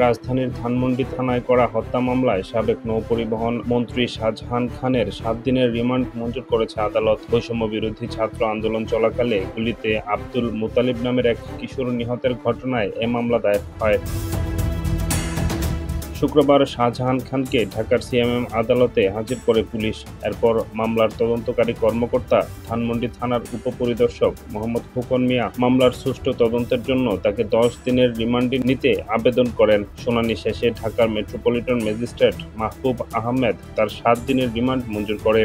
রাজধানীর ধানমন্ডি থানায় করা হত্যা মামলায় সাবেক নৌপরিবহন মন্ত্রী শাহজাহান খানের 7 দিনের রিমান্ড মঞ্জুর করেছে আদালত। বৈষম্য বিরোধী ছাত্র আন্দোলন চলাকালে গুলিতে আব্দুল মুতালিব নামের এক কিশোর নিহতের ঘটনায় এ মামলা দায়ের হয়। শুক্রবার শাহজাহান খানকে ঢাকার সিএমএম আদালতে হাজির করে পুলিশ। এরপর মামলার তদন্তকারী কর্মকর্তা ধানমন্ডি থানার উপপরিদর্শক মোহাম্মদ খোকন মিয়া মামলার সুষ্ঠু তদন্তের জন্য তাকে 10 দিনের রিমান্ডে নিতে আবেদন করেন। শুনানি শেষে ঢাকার মেট্রোপলিটন ম্যাজিস্ট্রেট মাহবুব আহমেদ তার 7 দিনের রিমান্ড মঞ্জুর করে।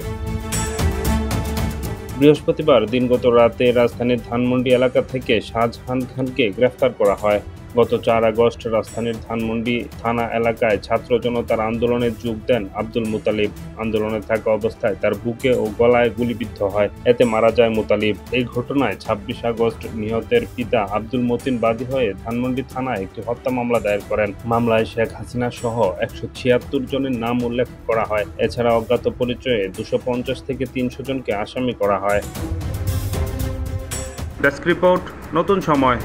বৃহস্পতিবার দিনগত রাতে রাজধানীর ধানমন্ডি এলাকা থেকে শাহজাহান খানকে গ্রেফতার করা হয়। গত 4 আগস্ট রাজধানীর ধানমন্ডি থানা এলাকায় ছাত্র জনতার আন্দোলনে যোগ দেন আব্দুল মুতালিব। আন্দোলনে থাকা অবস্থায় তার বুকে ও গলায় গুলিবিদ্ধ হয়, এতে মারা যায় মুতালিব। এই ঘটনায় 26 আগস্ট নিহতের পিতা আব্দুল মতিন বাদী হয়ে ধানমন্ডি থানায় একটি হত্যা মামলা দায়ের করেন। মামলায় শেখ হাসিনা সহ 176 জনের নাম উল্লেখ করা হয়। এছাড়া অজ্ঞাত পরিচয়ে 250 থেকে 300 জনকে আসামি করা হয়। ডেস্ক রিপোর্ট, নতুন সময়।